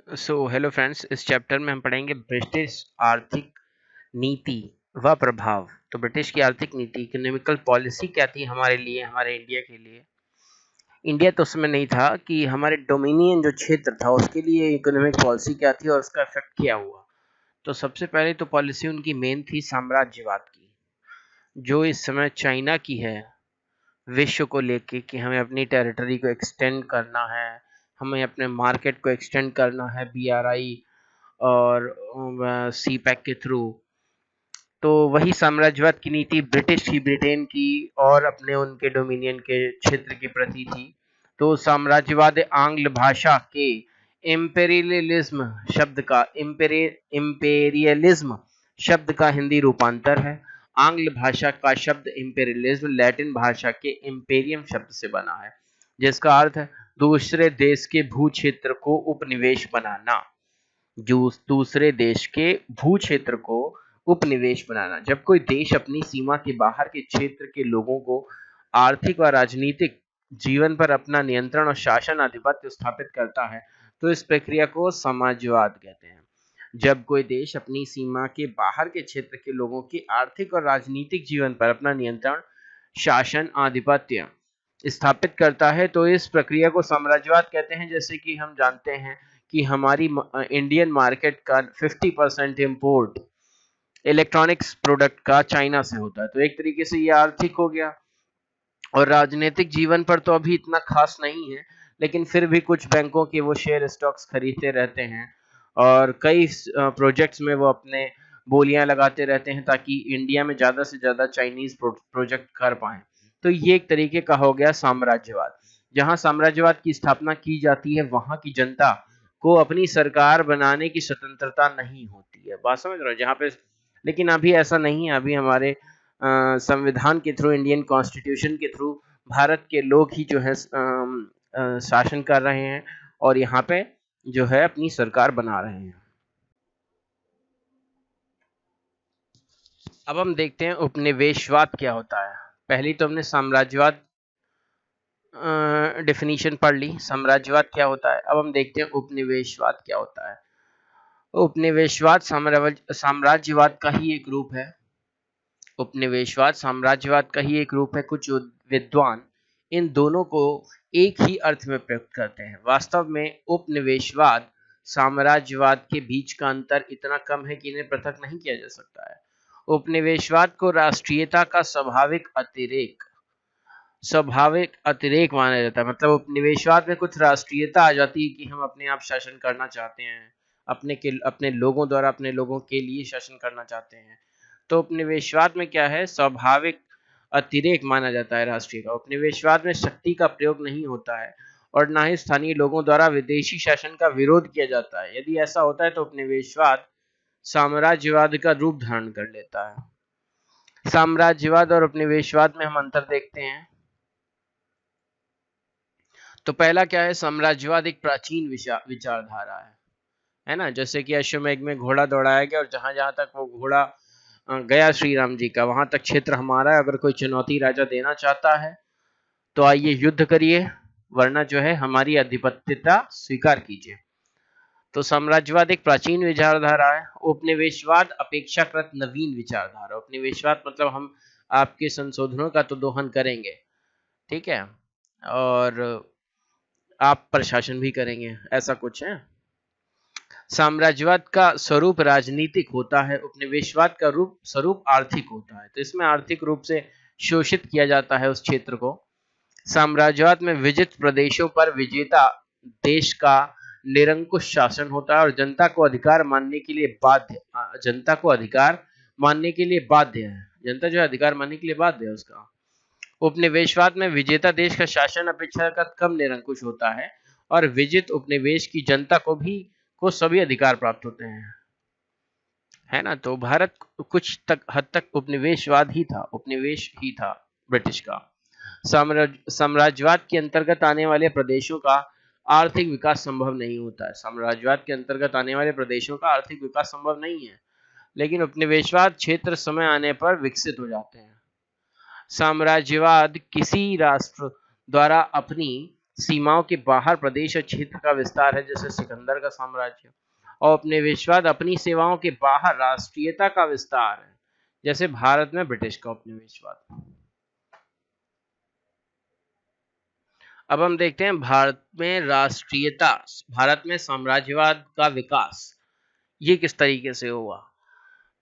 Hello friends, इस chapter में हम पढ़ेंगे ब्रिटिश आर्थिक नीति व प्रभाव। तो ब्रिटिश की आर्थिक नीति, इकोनॉमिकल पॉलिसी क्या थी हमारे लिए, हमारे इंडिया के लिए। इंडिया तो उसमें नहीं था कि हमारे डोमिनियन जो क्षेत्र था उसके लिए इकोनॉमिक पॉलिसी क्या थी और उसका इफेक्ट क्या हुआ। तो सबसे पहले तो पॉलिसी उनकी मेन थी साम्राज्यवाद की, जो इस समय चाइना की है, विश्व को लेके कि हमें अपनी टेरिटरी को एक्सटेंड करना है, हमें अपने मार्केट को एक्सटेंड करना है BRI और सी पैक के थ्रू। तो वही साम्राज्यवाद की नीति ब्रिटिश थी, ब्रिटेन की, और अपने उनके डोमिनियन के क्षेत्र के प्रति थी। तो साम्राज्यवाद आंग्ल भाषा के इम्पेरियलिज्म शब्द का हिंदी रूपांतर है। आंग्ल भाषा का शब्द इम्पेरियलिज्म लैटिन भाषा के इम्पेरियम शब्द से बना है, जिसका अर्थ है दूसरे देश के भू क्षेत्र को उपनिवेश बनाना। जो दूसरे देश के भू क्षेत्र को उपनिवेश बनाना। जब कोई देश अपनी सीमा के बाहर के क्षेत्र के लोगों को आर्थिक और राजनीतिक जीवन पर अपना नियंत्रण और शासन आधिपत्य स्थापित करता है, तो इस प्रक्रिया को साम्राज्यवाद कहते हैं। जब कोई देश अपनी सीमा के बाहर के क्षेत्र के लोगों के आर्थिक और राजनीतिक जीवन पर अपना नियंत्रण, शासन, आधिपत्य स्थापित करता है, तो इस प्रक्रिया को साम्राज्यवाद कहते हैं। जैसे कि हम जानते हैं कि हमारी इंडियन मार्केट का 50% इम्पोर्ट इलेक्ट्रॉनिक्स प्रोडक्ट का चाइना से होता है। तो एक तरीके से ये आर्थिक हो गया। और राजनीतिक जीवन पर तो अभी इतना खास नहीं है, लेकिन फिर भी कुछ बैंकों के वो शेयर स्टॉक्स खरीदते रहते हैं और कई प्रोजेक्ट्स में वो अपने बोलियां लगाते रहते हैं ताकि इंडिया में ज़्यादा से ज़्यादा चाइनीज प्रोजेक्ट कर पाएं। तो ये एक तरीके का हो गया साम्राज्यवाद। जहां साम्राज्यवाद की स्थापना की जाती है, वहां की जनता को अपनी सरकार बनाने की स्वतंत्रता नहीं होती है। बात समझ रहे हो? जहाँ पे, लेकिन अभी ऐसा नहीं है। अभी हमारे संविधान के थ्रू, इंडियन कॉन्स्टिट्यूशन के थ्रू भारत के लोग ही जो है शासन कर रहे हैं और यहाँ पे जो है अपनी सरकार बना रहे हैं। अब हम देखते हैं उपनिवेशवाद क्या होता है। पहली तो हमने साम्राज्यवाद डेफिनेशन पढ़ ली, साम्राज्यवाद क्या होता है। अब हम देखते हैं उपनिवेशवाद क्या होता है। उपनिवेशवाद साम्राज्यवाद का ही एक रूप है। उपनिवेशवाद साम्राज्यवाद का ही एक रूप है। कुछ विद्वान इन दोनों को एक ही अर्थ में प्रयुक्त करते हैं। वास्तव में उपनिवेशवाद साम्राज्यवाद के बीच का अंतर इतना कम है कि इन्हें पृथक नहीं किया जा सकता है। उपनिवेशवाद को राष्ट्रीयता का स्वाभाविक अतिरेक माना जाता है। मतलब उपनिवेशवाद में कुछ राष्ट्रीयता आ जाती है कि हम अपने आप शासन करना चाहते हैं, अपने लोगों द्वारा अपने लोगों के लिए शासन करना चाहते हैं। तो उपनिवेशवाद में क्या है, स्वाभाविक अतिरेक माना जाता है राष्ट्रीय का। उपनिवेशवाद में शक्ति का प्रयोग नहीं होता है और ना ही स्थानीय लोगों द्वारा विदेशी शासन का विरोध किया जाता है। यदि ऐसा होता है तो उपनिवेशवाद साम्राज्यवाद का रूप धारण कर लेता है। साम्राज्यवाद और उपनिवेशवाद में हम अंतर देखते हैं। तो पहला क्या है, साम्राज्यवाद एक प्राचीन विचारधारा है ना। जैसे कि अश्वमेध में घोड़ा दौड़ाया गया और जहां जहां तक वो घोड़ा गया श्री राम जी का, वहां तक क्षेत्र हमारा है। अगर कोई चुनौती राजा देना चाहता है तो आइए युद्ध करिए, वरना जो है हमारी आधिपत्यता स्वीकार कीजिए। तो साम्राज्यवाद एक प्राचीन विचारधारा है। उपनिवेशवाद अपेक्षाकृत नवीन विचारधारा। उपनिवेशवाद मतलब हम आपके संशोधनों का तो दोहन करेंगे, ठीक है, और आप प्रशासन भी करेंगे, ऐसा कुछ है। साम्राज्यवाद का स्वरूप राजनीतिक होता है, उपनिवेशवाद का स्वरूप आर्थिक होता है। तो इसमें आर्थिक रूप से शोषित किया जाता है उस क्षेत्र को। साम्राज्यवाद में विजित प्रदेशों पर विजेता देश का निरंकुश शासन होता है और जनता को अधिकार मानने के लिए बाध्य है। जनता जो है अधिकार मानने के लिए बाध्य है उसका। उपनिवेशवाद में विजेता देश का शासन अपेक्षाकृत कम निरंकुश होता है और विजित उपनिवेश की जनता को सभी अधिकार प्राप्त होते हैं, है ना। तो भारत कुछ हद तक उपनिवेश ही था ब्रिटिश का। साम्राज्यवाद के अंतर्गत आने वाले प्रदेशों का आर्थिक विकास संभव नहीं होता है। साम्राज्यवाद के अंतर्गत आने वाले प्रदेशों का आर्थिक विकास संभव नहीं है, लेकिन उपनिवेशवाद क्षेत्र समय आने पर विकसित हो जाते हैं। साम्राज्यवाद किसी राष्ट्र द्वारा अपनी सीमाओं के बाहर प्रदेश और क्षेत्र का विस्तार है, जैसे सिकंदर का साम्राज्य। और उपनिवेशवाद अपनी सेवाओं के बाहर राष्ट्रीयता का विस्तार है, जैसे भारत में ब्रिटिश का उपनिवेशवाद। अब हम देखते हैं भारत में राष्ट्रीयता, भारत में साम्राज्यवाद का विकास ये किस तरीके से हुआ।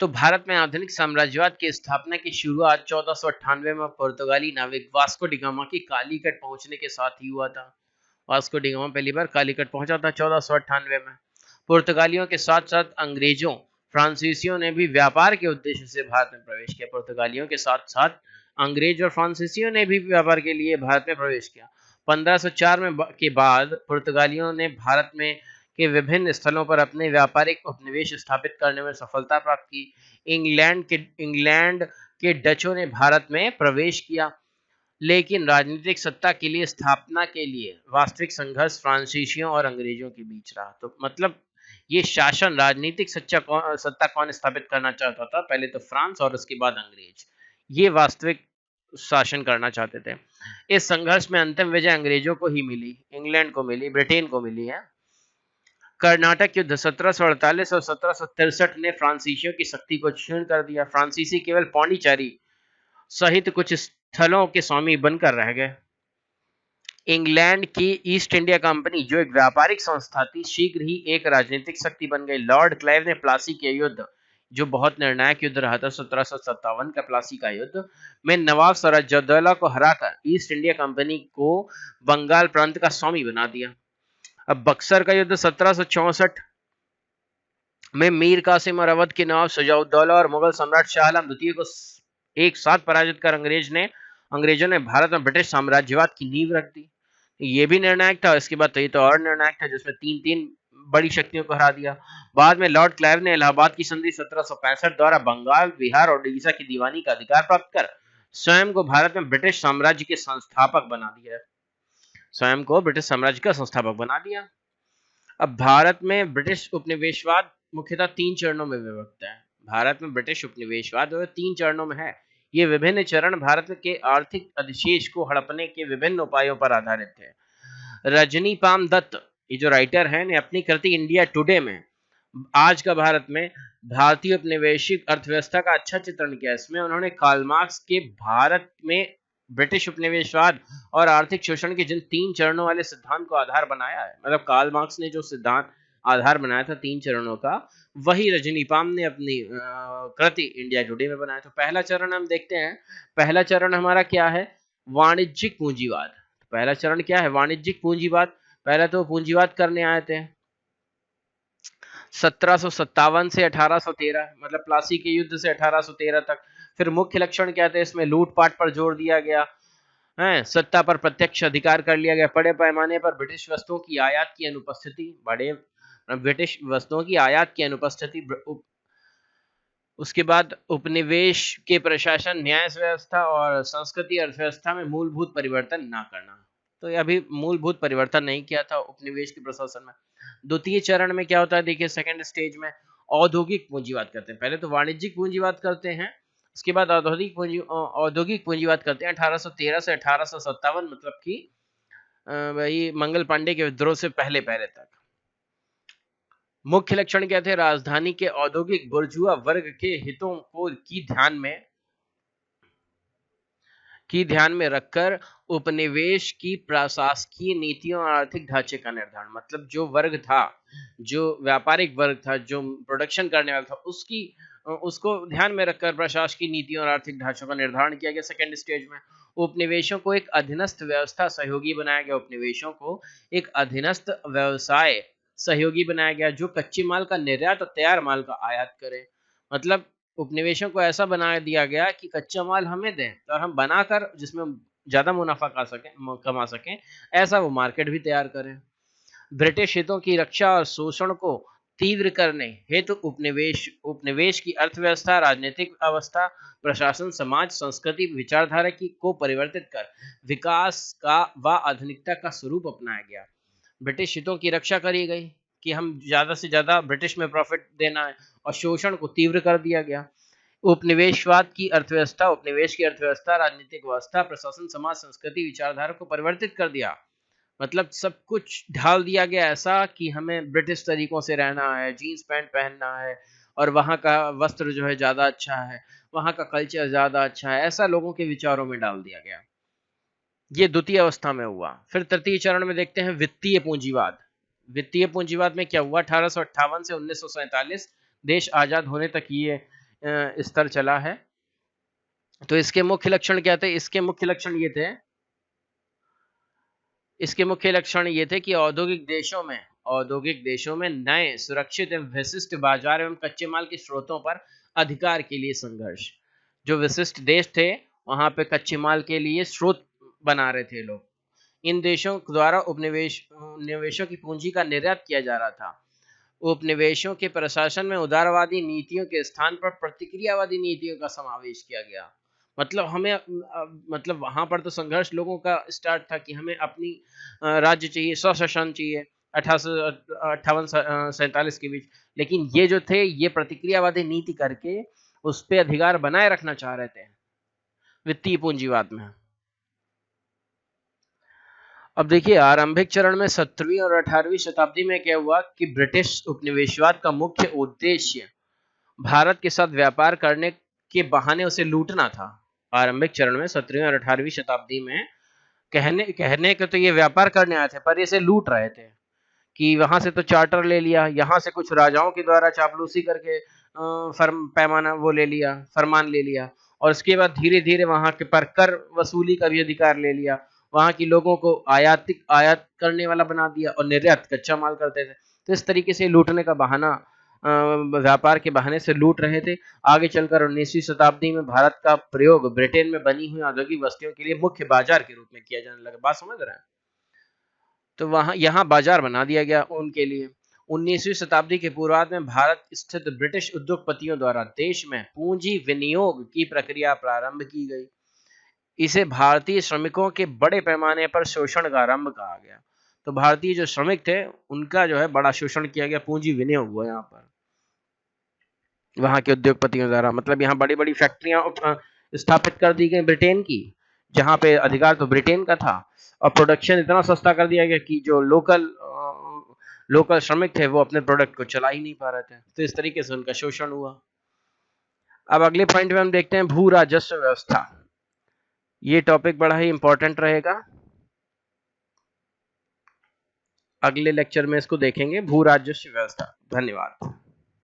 तो भारत में आधुनिक साम्राज्यवाद की स्थापना की शुरुआत 1498 में पुर्तगाली नाविक वास्को डी गामा की कालीकट पहुंचने के साथ ही हुआ था। वास्को डी गामा पहली बार कालीकट पहुंचा था 1498 में। पुर्तगालियों के साथ साथ अंग्रेजों, फ्रांसीसियों ने भी व्यापार के उद्देश्य से भारत में प्रवेश किया। पुर्तगालियों के साथ साथ अंग्रेज और फ्रांसीसियों ने भी व्यापार के लिए भारत में प्रवेश किया। 1504 में के बाद पुर्तगालियों ने भारत में के विभिन्न स्थलों पर अपने व्यापारिक उपनिवेश स्थापित करने में सफलता प्राप्त की। इंग्लैंड के डचों ने भारत में प्रवेश किया, लेकिन राजनीतिक सत्ता के लिए स्थापना के लिए वास्तविक संघर्ष फ्रांसीसियों और अंग्रेजों के बीच रहा। तो मतलब ये शासन, राजनीतिक सत्ता कौन स्थापित करना चाहता था? पहले तो फ्रांस और उसके बाद अंग्रेज, ये वास्तविक शासन करना चाहते थे। इस संघर्ष में अंतिम विजय अंग्रेजों को ही मिली, इंग्लैंड को मिली, ब्रिटेन को मिली है। कर्नाटक युद्ध 1748 और 1763 ने फ्रांसीसियों की शक्ति को क्षीण कर दिया। फ्रांसीसी केवल पौंडीचेरी सहित कुछ स्थलों के स्वामी बनकर रह गए। इंग्लैंड की ईस्ट इंडिया कंपनी, जो एक व्यापारिक संस्था थी, शीघ्र ही एक राजनीतिक शक्ति बन गई। लॉर्ड क्लाइव ने प्लासी के युद्ध, जो बहुत निर्णायक युद्ध रहा था, 1757 का प्लासी का युद्ध में नवाब सिराजुद्दौला को हराकर ईस्ट इंडिया कंपनी को बंगाल प्रांत का स्वामी बना दिया। अब बक्सर का युद्ध 1764 में मीर कासिम और अवध के नवाब सिराजुद्दौला और मुगल सम्राट शाह आलम द्वितीय को एक साथ पराजित कर अंग्रेजों ने भारत में ब्रिटिश साम्राज्यवाद की नींव रख दी। ये भी निर्णायक था। इसके बाद तो ये तो और निर्णायक था, जिसमें तीन बड़ी शक्तियों को हरा दिया। बाद में लॉर्ड क्लाइव ने इलाहाबाद की संधि 1765 द्वारा बंगाल, बिहार और उड़ीसा की दीवानी का अधिकार प्राप्त कर स्वयं को भारत में ब्रिटिश साम्राज्य के संस्थापक बना दिया। स्वयं को ब्रिटिश साम्राज्य का संस्थापक बना दिया। अब भारत में ब्रिटिश उपनिवेशवाद मुख्यतः 3 चरणों में विभक्त है। भारत में ब्रिटिश उपनिवेशवाद 3 चरणों में है। ये विभिन्न चरण भारत के आर्थिक अधिशेष को हड़पने के विभिन्न उपायों पर आधारित है। रजनी पाम दत्त, ये जो राइटर हैं, ने अपनी कृति इंडिया टुडे में आज का भारत में भारतीय उपनिवेशिक अर्थव्यवस्था का अच्छा चित्रण किया। इसमें उन्होंने कार्ल मार्क्स के भारत में ब्रिटिश उपनिवेशवाद और आर्थिक शोषण के जिन 3 चरणों वाले सिद्धांत को आधार बनाया है, मतलब कार्ल मार्क्स ने जो सिद्धांत आधार बनाया था 3 चरणों का, वही रजनी पाम ने अपनी कृति इंडिया टुडे में बनाया। तो पहला चरण हम देखते हैं। पहला चरण हमारा क्या है? वाणिज्यिक पूंजीवाद। पहला चरण क्या है? वाणिज्यिक पूंजीवाद। पहले तो पूंजीवाद करने आए थे 1757 से 1813, मतलब प्लासी के युद्ध से 1813 तक। फिर मुख्य लक्षण क्या थे? इसमें लूटपाट पर जोर दिया गया है, सत्ता पर प्रत्यक्ष अधिकार कर लिया गया, बड़े पैमाने पर ब्रिटिश वस्तुओं की आयात की अनुपस्थिति, ब्रिटिश वस्तुओं की आयात की अनुपस्थिति, उसके बाद उपनिवेश के प्रशासन, न्याय व्यवस्था और संस्कृति अर्थव्यवस्था में मूलभूत परिवर्तन ना करना। तो यह भी मूलभूत परिवर्तन नहीं किया था उपनिवेश के प्रशासन में। द्वितीय चरण में क्या होता है? देखिए, सेकंड स्टेज में औद्योगिक पूंजीवाद करते हैं। पहले तो वाणिज्यिक पूंजीवाद करते हैं, उसके बाद औद्योगिक पूंजीवाद करते हैं 1813 से 1857, मतलब कि वही मंगल पांडे के विद्रोह से पहले तक। मुख्य लक्षण क्या थे? राजधानी के औद्योगिक बुर्जुआ वर्ग के हितों को ध्यान में रखकर उपनिवेश की प्रशासकीय नीतियों और आर्थिक ढांचे का निर्धारण, मतलब जो वर्ग था, जो व्यापारिक वर्ग था, जो प्रोडक्शन करने वाला था, उसको ध्यान में रखकर प्रशासकीय नीतियों और आर्थिक ढांचों का निर्धारण किया गया। सेकेंड स्टेज में उपनिवेशों को एक अधीनस्थ व्यवस्था सहयोगी बनाया गया। उपनिवेशों को एक अधीनस्थ व्यवसाय सहयोगी बनाया गया, जो कच्चे माल का निर्यात और तैयार माल का आयात करे। मतलब उपनिवेशों को ऐसा बना दिया गया कि कच्चा माल हमें दें और हम बनाकर जिसमें ज्यादा मुनाफा कमा सकें, ऐसा वो मार्केट भी तैयार करें। ब्रिटिश हितों की रक्षा और शोषण को तीव्र करने हेतु उपनिवेश की अर्थव्यवस्था, राजनीतिक अवस्था, प्रशासन, समाज, संस्कृति, विचारधारा को परिवर्तित कर विकास का व आधुनिकता का स्वरूप अपनाया गया। ब्रिटिश हितों की रक्षा करी गई कि हम ज्यादा से ज्यादा ब्रिटिश में प्रॉफिट देना है, और शोषण को तीव्र कर दिया गया। उपनिवेशवाद की अर्थव्यवस्था, उपनिवेश की अर्थव्यवस्था, राजनीतिक व्यवस्था, प्रशासन, समाज, संस्कृति, विचारधारा को परिवर्तित कर दिया। मतलब सब कुछ ढाल दिया गया ऐसा कि हमें ब्रिटिश तरीकों से रहना है, जीन्स पैंट पहनना है और वहाँ का वस्त्र जो है ज़्यादा अच्छा है, वहाँ का कल्चर ज़्यादा अच्छा है, ऐसा लोगों के विचारों में डाल दिया गया। ये द्वितीय अवस्था में हुआ। फिर तृतीय चरण में देखते हैं वित्तीय पूंजीवाद। वित्तीय पूंजीवाद में क्या हुआ? 1858 से 1947 देश आजाद होने तक ये स्तर चला है। तो इसके मुख्य लक्षण क्या थे? इसके मुख्य लक्षण ये थे कि औद्योगिक देशों में नए सुरक्षित एवं विशिष्ट बाजार एवं कच्चे माल के स्रोतों पर अधिकार के लिए संघर्ष। जो विशिष्ट देश थे वहां पे कच्चे माल के लिए स्रोत बना रहे थे लोग। इन देशों द्वारा निवेशों की पूंजी का निर्यात किया जा रहा था। उपनिवेशों के प्रशासन में उदारवादी नीतियों के स्थान पर प्रतिक्रियावादी नीतियों का समावेश किया गया। मतलब हमें मतलब वहां पर तो संघर्ष लोगों का स्टार्ट था कि हमें अपनी राज्य चाहिए, स्वशासन चाहिए 1858-47 के बीच। लेकिन ये जो थे ये प्रतिक्रियावादी नीति करके उस पर अधिकार बनाए रखना चाह रहे थे वित्तीय पूंजीवाद में। अब देखिए आरंभिक चरण में 17वीं और 18वीं शताब्दी में क्या हुआ कि ब्रिटिश उपनिवेशवाद का मुख्य उद्देश्य भारत के साथ व्यापार करने के बहाने उसे लूटना था। आरंभिक चरण में 17वीं और 18वीं शताब्दी में कहने के तो ये व्यापार करने आए थे, पर इसे लूट रहे थे कि वहां से तो चार्टर ले लिया, यहाँ से कुछ राजाओं के द्वारा चापलूसी करके फरमान ले लिया और उसके बाद धीरे धीरे वहां के पर कर वसूली का भी अधिकार ले लिया। वहां के लोगों को आयात करने वाला बना दिया और निर्यात कच्चा माल करते थे। तो इस तरीके से लूटने का बहाना, व्यापार के बहाने से लूट रहे थे। आगे चलकर 19वीं शताब्दी में भारत का प्रयोग ब्रिटेन में बनी हुई औद्योगिक वस्तुओं के लिए मुख्य बाजार के रूप में किया जाने लगा। बात समझ रहे हैं? तो वहां यहाँ बाजार बना दिया गया उनके लिए। 19वीं शताब्दी के पूर्वार्ध में भारत स्थित ब्रिटिश उद्योगपतियों द्वारा देश में पूंजी विनियोग की प्रक्रिया प्रारंभ की गई। इसे भारतीय श्रमिकों के बड़े पैमाने पर शोषण का आरंभ कहा गया। तो भारतीय जो श्रमिक थे उनका जो है बड़ा शोषण किया गया, पूंजी विनियोग हुआ यहाँ पर वहां के उद्योगपतियों द्वारा। मतलब यहाँ बड़ी बड़ी फैक्ट्रियां स्थापित कर दी गई ब्रिटेन की, जहां पे अधिकार तो ब्रिटेन का था और प्रोडक्शन इतना सस्ता कर दिया गया कि जो लोकल श्रमिक थे वो अपने प्रोडक्ट को चला ही नहीं पा रहे थे। तो इस तरीके से उनका शोषण हुआ। अब अगले पॉइंट में हम देखते हैं भू राजस्व व्यवस्था। ये टॉपिक बड़ा ही इंपॉर्टेंट रहेगा, अगले लेक्चर में इसको देखेंगे, भू राजस्व व्यवस्था। धन्यवाद।